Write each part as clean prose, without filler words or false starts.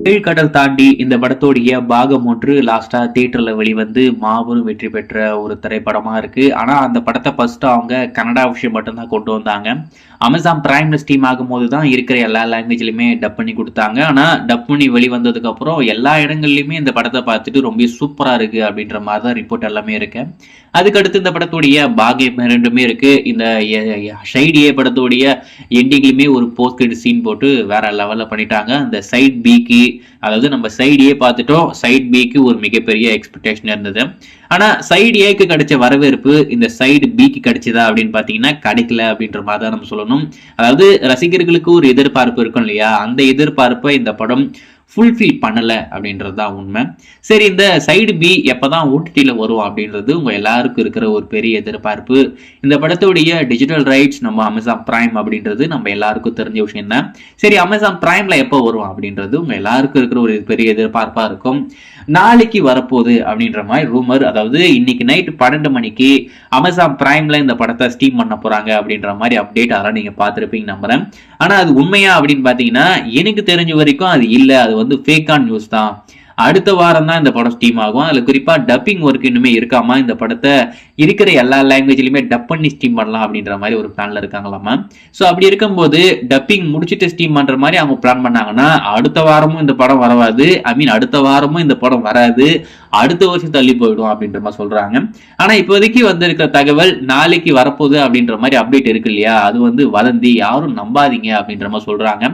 கீழ்கடல் தாண்டி இந்த படத்தோடைய பாகம் 1 லாஸ்டா தியேட்டர்ல வெளிவந்து மாபெரும் வெற்றி பெற்ற ஒரு திரைப்படமா இருக்கு. ஆனா அந்த படத்தை ஃபர்ஸ்ட் அவங்க கன்னடா விஷயம் மட்டும்தான் கொண்டு வந்தாங்க. அமேசான் பிரைம்ல ஸ்ட்ரீம் ஆகும்போது தான் இருக்கிற எல்லா லாங்குவேஜ்லயுமே டப் பண்ணி கொடுத்தாங்க. ஆனா டப் பண்ணி வெளிவந்ததுக்கு அப்புறம் எல்லா இடங்கள்லயுமே இந்த படத்தை பார்த்துட்டு ரொம்ப சூப்பரா இருக்கு அப்படின்ற மாதிரி தான் ரிப்போர்ட் எல்லாமே இருக்கு. அதுக்கடுத்து இந்த படத்துடைய பாகம் 2மே இருக்கு. இந்த சைட் ஏ படத்துடைய எண்டிங்லயுமே ஒரு போஸ்ட் கிரெடிட் சீன் போட்டு வேற லெவல்ல பண்ணிட்டாங்க. அந்த சைட் பிக்கு, அதாவது நம்ம சைட் ஏ பார்த்துட்டோம், சைட் பிக்கு ஒரு மிகப்பெரிய எக்ஸ்பெக்டேஷன் இருந்தது. ஆனா சைடு ஏக்கு கிடைச்ச வரவேற்பு இந்த சைடு பிக்கு கிடைச்சதா அப்படின்னு பாத்தீங்கன்னா கிடைக்கல அப்படின்ற மாதிரி தான் நம்ம சொல்லணும். அதாவது ரசிகர்களுக்கு ஒரு எதிர்பார்ப்பு இருக்கும் இல்லையா, அந்த எதிர்பார்ப்பை இந்த படம் ஃபுல்ஃபில் பண்ணல அப்படின்றது தான் உண்மை. சரி, இந்த சைடு பி எப்பதான் ஓடிடியில் வரும் அப்படின்றது உங்க எல்லாருக்கும் இருக்கிற ஒரு பெரிய எதிர்பார்ப்பு. இந்த படத்துடைய டிஜிட்டல் ரைட்ஸ் நம்ம அமேசான் பிரைம் அப்படின்றது நம்ம எல்லாருக்கும் தெரிஞ்ச விஷயம் தான். சரி, அமேசான் பிரைம்ல எப்போ வரும் அப்படின்றது உங்க எல்லாருக்கும் இருக்கிற ஒரு பெரிய எதிர்பார்ப்பா இருக்கும். நாளைக்கு வரப்போகுது அப்படின்ற மாதிரி ரூமர், அதாவது இன்னைக்கு நைட் 12 மணிக்கு அமேசான் பிரைம்ல இந்த படத்தை ஸ்ட்ரீம் பண்ண போறாங்க அப்படின்ற மாதிரி அப்டேட் அதெல்லாம் நீங்க பார்த்துருப்பீங்க நம்புறேன். ஆனா அது உண்மையா அப்படின்னு பாத்தீங்கன்னா எனக்கு தெரிஞ்ச வரைக்கும் அது இல்ல, அது வந்து ஃபேக்கான நியூஸ் தான். அடுத்த வாரம் தான் இந்த படம் ஸ்ட்ரீம் ஆகும். அதுல குறிப்பா டப்பிங் ஒர்க் இன்னுமே இருக்காம இந்த படத்தை இருக்கிற எல்லா லாங்குவேஜ்லயுமே டப் பண்ணி ஸ்ட்ரீம் பண்ணலாம் அப்படின்ற மாதிரி ஒரு பிளான்ல இருக்காங்களாமா. ஸோ அப்படி இருக்கும்போது டப்பிங் முடிச்சுட்டு ஸ்ட்ரீம் பண்ற மாதிரி அவங்க பிளான் பண்ணாங்கன்னா அடுத்த வாரமும் இந்த படம் வராது, அடுத்த வாரமும் இந்த படம் வராது, அடுத்த வருஷம் தள்ளி போயிடும் அப்படின்ற மாதிரி சொல்றாங்க. ஆனா இப்போதைக்கு வந்திருக்கிற தகவல் நாளைக்கு வரப்போகுது அப்படின்ற மாதிரி அப்டேட் இருக்கு இல்லையா, அது வந்து வதந்தி, யாரும் நம்பாதீங்க அப்படின்ற மாதிரி சொல்றாங்க.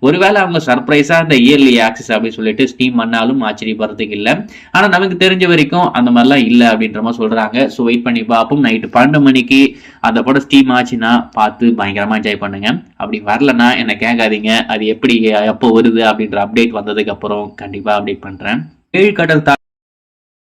ஒருவேளை அவங்க சர்ப்ரைஸா அந்த இயர்லி ஆக்சஸ் அப்படின்னு சொல்லிட்டு ஸ்ட்ரீம் பண்ணாலும் ஆச்சரியப்படுறதுக்கு இல்லை. ஆனா நமக்கு தெரிஞ்ச வரைக்கும் அந்த மாதிரிலாம் இல்லை அப்படின்ற மாதிரி சொல்றாங்க. ஸோ வெயிட் பண்ணி பார்ப்போம். நைட்டு 12 மணிக்கு அந்த படம் ஸ்ட்ரீம் ஆச்சுன்னா பார்த்து பயங்கரமா என்ஜாய் பண்ணுங்க. அப்படி வரலன்னா என்ன கேட்காதீங்க, அது எப்படி எப்போ வருது அப்படின்ற அப்டேட் வந்ததுக்கு அப்புறம் கண்டிப்பா அப்டேட் பண்றேன். கீழ்கடல்